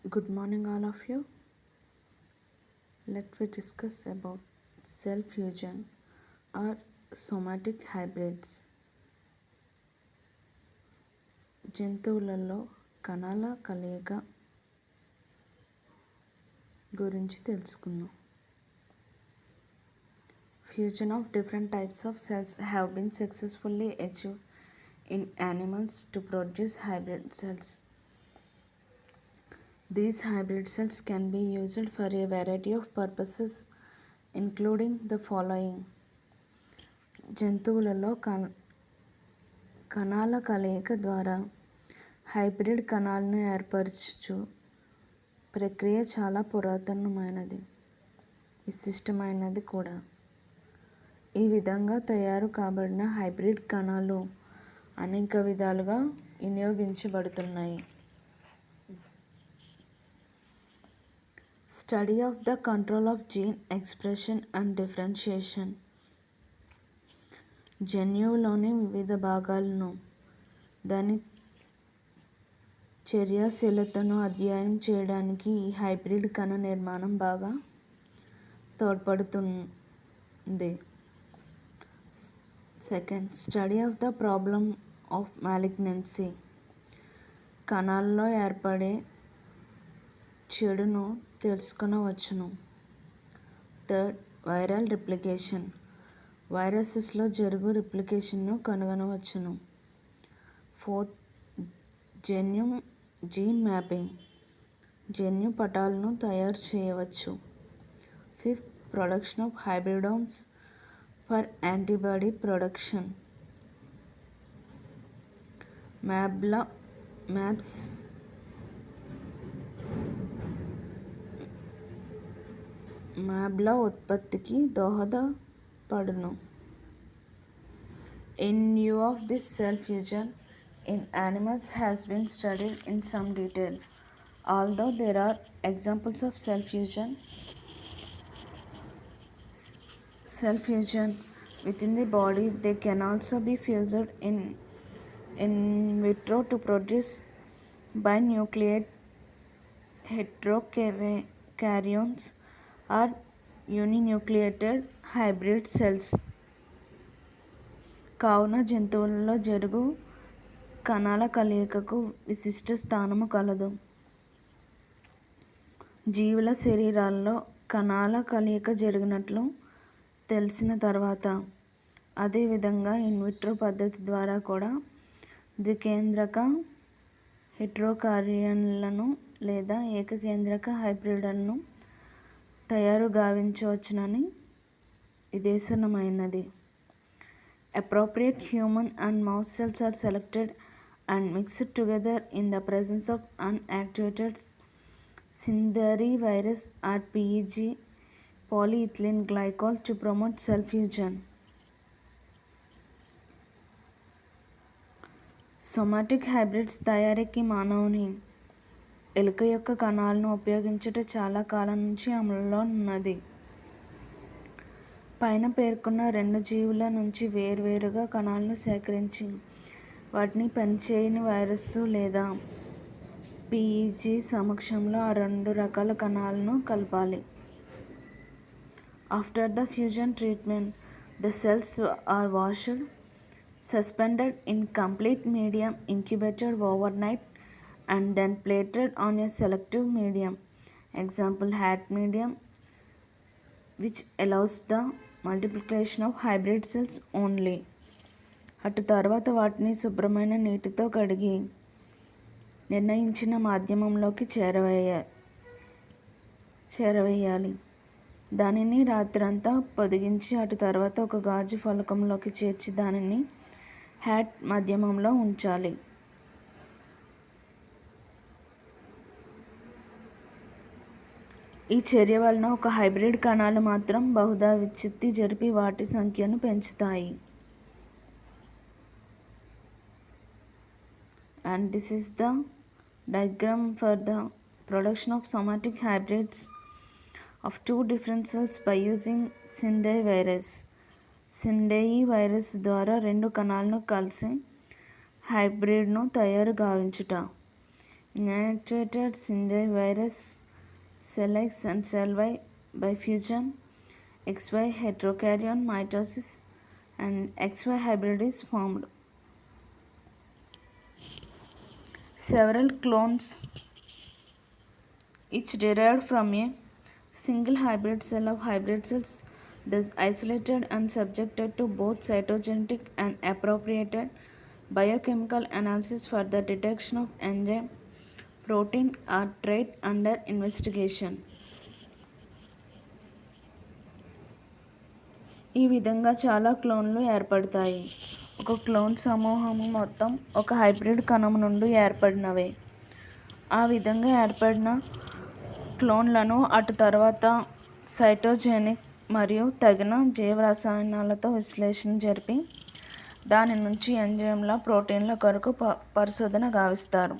Good morning, all of you. Let we discuss about cell fusion or somatic hybrids. జంతువులలో కణాల కలయిక గురించి తెలుసుకుందాం. Fusion of different types of cells have been successfully achieved in animals to produce hybrid cells. These hybrid cells can be used for a variety of purposes, including the following. జంతువులలో కణాల కలయిక ద్వారా hybrid కణాలను ఏర్పరచు ప్రక్రియ చాలా పురాతనమైనది, విశిష్టమైనది కూడా. ఈ విధంగా తయారు కాబడిన హైబ్రిడ్ కణాలు అనేక విధాలుగా వినియోగించబడుతున్నాయి. Study of the control of gene expression and differentiation. జన్యువులోని వివిధ భాగాలను దాని చర్యాశీలతను అధ్యయనం చేయడానికి ఈ హైబ్రిడ్ కణ నిర్మాణం బాగా తోడ్పడుతుంది. Second, study of the problem of malignancy. కణాల్లో ఏర్పడే చెడును తెలుసుకొనవచ్చును. Third, viral replication. వైరసెస్లో జరుగు రిప్లికేషన్ను కనుగొనవచ్చును. Fourth, gene mapping. జన్యు పటాలను తయారు చేయవచ్చు. Fifth, production of hybridomas for antibody production. మ్యాబ్ల ఉత్పత్తికి దోహదపడును. In view of this cell fusion in animals has been studied in some detail. Although there are examples of cell fusion within the body, they can also be fused in vitro to produce binucleate heterokaryons or uninucleated hybrid cells. కావున జంతువులలో జరుగు కణాల కలయికకు విశిష్ట స్థానము కలదు. జీవుల శరీరాల్లో కణాల కలయిక జరిగినట్లు తెలిసిన తర్వాత అదేవిధంగా ఇన్విట్రో పద్ధతి ద్వారా కూడా ద్వికేంద్రక హెటెరోకారియన్లను లేదా ఏకకేంద్రక హైబ్రిడ్లను తయారు గావించవచ్చునని నిదర్శనమైనది. Appropriate human and mouse cells are selected and mixed together in the presence of unactivated Cinderella virus or PEG polyethylene glycol to promote cell fusion. Somatic hybrids తయారీకి మానవుని ఎలుక యొక్క కణాలను ఉపయోగించుట చాలా కాలం నుంచి అమలులో ఉన్నది. పైన పేర్కొన్న రెండు జీవుల నుంచి వేర్వేరుగా కణాలను సేకరించి వాటిని పనిచేయని వైరస్సు లేదా పిఈజీ సమక్షంలో ఆ రెండు రకాల కణాలను కలపాలి. After the fusion treatment, the cells are washed, suspended in complete medium, incubated overnight, and then plated on a selective medium, example hat medium, which allows the multiplication of hybrid cells only. అటు తర్వాత వాటిని శుభ్రమైన నీటితో కడిగి నిర్ణయించిన మాధ్యమంలోకి చేరవేయాలి. దానిని రాత్రంతా పొదిగించి అటు తర్వాత ఒక గాజు ఫలకంలోకి చేర్చి దానిని హ్యాట్ మాధ్యమంలో ఉంచాలి. ఈ చర్య వలన ఒక హైబ్రిడ్ కణాలు మాత్రం బహుదా విచ్ఛిత్తి జరిపి వాటి సంఖ్యను పెంచుతాయి. And this is the diagram for the production of somatic hybrids of two different cells by using Cinderella virus. Sendai virus ద్వారా రెండు కణాలను కలిసి హైబ్రిడ్ను తయారు గావించుట. Inactivated syncytial virus cell X and cell Y by fusion, XY heterokaryon mitosis, and XY hybrid is formed. Several clones, each derived from a single hybrid cell of hybrid cells, thus isolated and subjected to both cytogenetic and appropriated biochemical analysis for the detection of enzyme, protein, or trait under investigation. ఈ విధంగా చాలా క్లోన్లు ఏర్పడతాయి. ఒక clone సమూహము మొత్తం ఒక hybrid కణం నుండి ఏర్పడినవే. ఆ విధంగా ఏర్పడిన క్లోన్లను అటు తర్వాత సైటోజెనిక్ మరియు తగిన జీవరసాయనాలతో విశ్లేషణ జరిపి దాని నుంచి ఎంజైమ్ల ప్రోటీన్ల కొరకు పరిశోధన గావిస్తారు.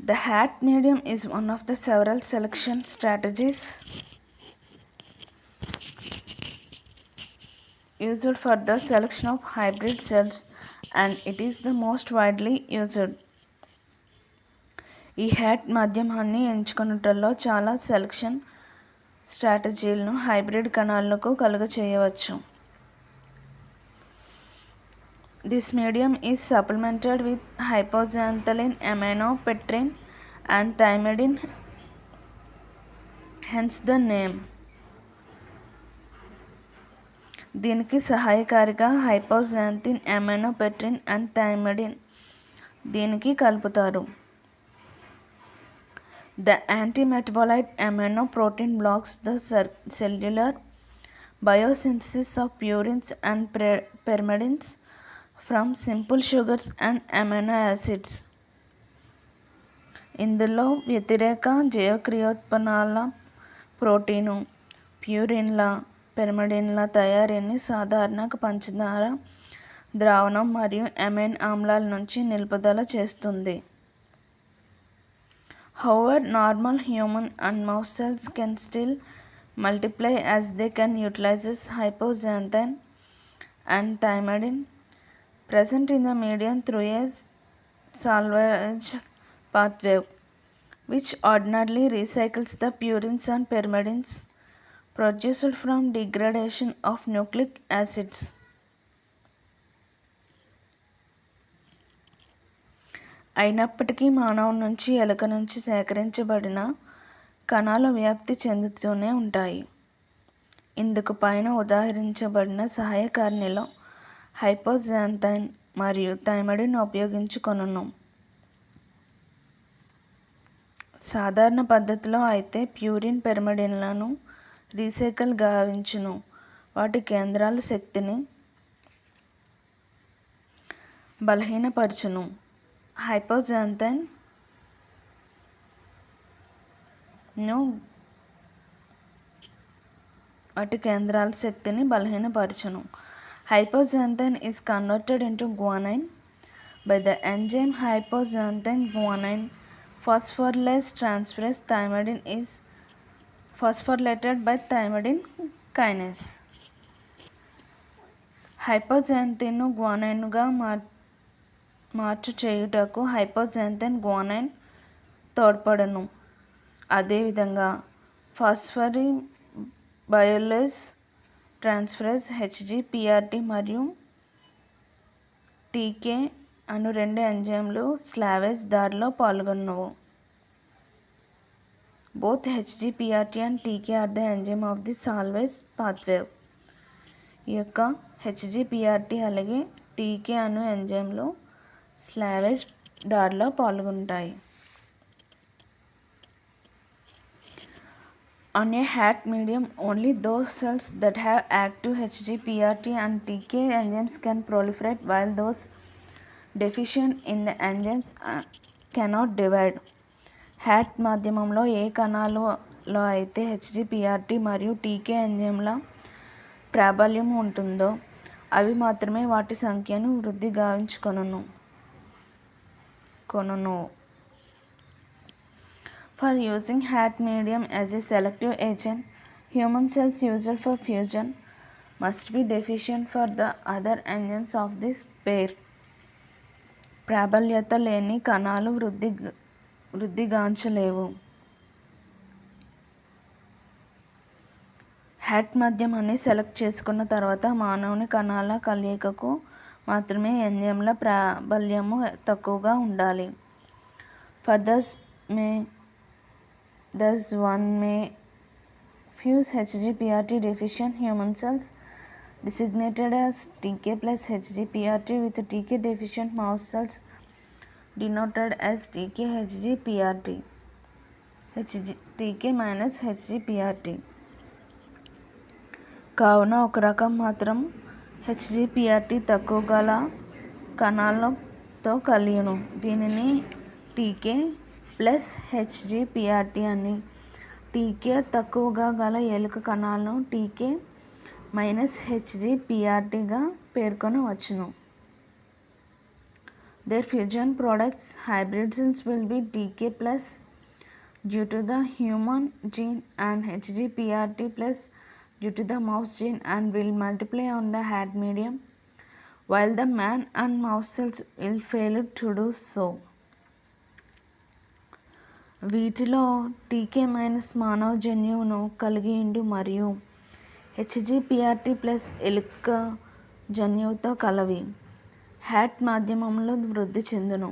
The hat medium is one of the several selection strategies used for the selection of hybrid cells and it is the most widely used. ఈ హ్యాట్ మాధ్యమాన్ని ఎంచుకొనుటలో చాలా సెలక్షన్ స్ట్రాటజీలను హైబ్రిడ్ కణాలకు కలుగచేయవచ్చు. This medium is supplemented with hypoxanthine aminopterin and thymidine, hence the name. దీనికి సహాయకారిగా హైపోజాంథిన్ అమైనోపెట్రిన్ and thymidine దీనికి కలుపుతారు. The antimetabolite aminoprotein blocks the cellular biosynthesis of purines and pyrimidines from simple sugars and amino acids. ఇందులో వ్యతిరేక జీవక్రియోత్పన్నాల protein, ప్యూరిన్ల, పిరిమిడిన్ల తయారీని సాధారణ పంచదార ద్రావణం మరియు అమైన్ ఆమ్లాల నుంచి నిలుపుదల చేస్తుంది. However, normal human and mouse cells can still multiply as they can utilize hypoxanthine and thymidine present in the medium through a salvage pathway, which ordinarily recycles the purines and pyrimidines produced from degradation of nucleic acids. అయినప్పటికీ మానవుడి నుంచి ఎలుక నుంచి సేకరించబడిన కణాలు వ్యాప్తి చెందుతూనే ఉంటాయి. ఇందుకు పైన ఉదాహరించబడిన సహాయకారిణిలో హైపోజాంథైన్ మరియు థైమిడిన్ ఉపయోగించుకొనును. సాధారణ పద్ధతిలో అయితే ప్యూరిన్ పిరిమిడిన్లను రీసైకిల్ గావించును. వాటి కేంద్రాల శక్తిని బలహీనపరచును. హైపోజాంథైన్ is converted into guanine by the enzyme hypoxanthine guanine phosphorylase transferase. Thymidine is phosphorylated by thymidine kinase. హైపోజాంథిన్ గ్వానైన్గా మార్చు చేయుటకు హైపోజాంథైన్ గ్వానైన్ తోడ్పడును. అదేవిధంగా ఫాస్ఫోరిబయోలేజ్ ట్రాన్స్ఫరేజ్ HGPRT మరియు TK అను రెండు ఎంజైమ్లు స్లావేజ్ దారిలో పాల్గొన్నవు. Both HGPRT and TK are the enzyme of the salvage pathway. ఈ యొక్క HGPRT అలాగే TK అను ఎంజైమ్లు స్లావేజ్ దారిలో పాల్గొంటాయి. On a hat medium, only those cells that have active HGPRT and TK enzymes can proliferate, while those deficient in the enzymes cannot divide. Hat మాధ్యమంలో ఏ కణాలలో అయితే HGPRT మరియు TK ఎంజైమ్ల ప్రాబల్యం ఉంటుందో అవి మాత్రమే వాటి సంఖ్యను వృద్ధి గావించుకొనును. For using hat medium as a selective agent, human cells used for fusion must be deficient for the other enzymes of this pair. ప్రాబల్యత లేని కణాలు వృద్ధిగాంచలేవు. హ్యాట్ మాధ్యమాన్ని సెలెక్ట్ చేసుకున్న తర్వాత మానవుని కణాల కలయికకు మాత్రమే ఎంజైమ్ల ప్రాబల్యము తక్కువగా ఉండాలి. Thus one may fuse HGPRT deficient human cells designated as TK plus HGPRT with TK deficient mouse cells denoted as TK-HGPRT, TK minus HGPRT. కావున ఒక రకం మాత్రం HGPRT తక్కువ గల కణాలతో కలియును. దీనిని టీకే ప్లస్ HGPRT అని, టీకే తక్కువగా గల ఎలుక కణాలను టీకే minus HGPRTగా పేర్కొనవచ్చును. Their fusion products, hybrid cells, will be TK plus due to the human gene and HGPRT plus due to the mouse gene and will multiply on the hat medium, while the man and mouse cells will fail to do so. వీటిలో టీకే minus మానవ జన్యువును కలిగి ఉండు మరియు HGPRT plus ఎలుక జన్యువుతో కలవి hat మాధ్యమంలో వృద్ధి చెందును.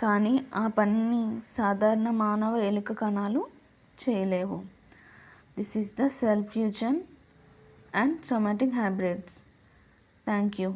కానీ ఆ పనిని సాధారణ మానవ ఎలుక కణాలు చేయలేవు. This is the cell fusion and somatic hybrids. Thank you.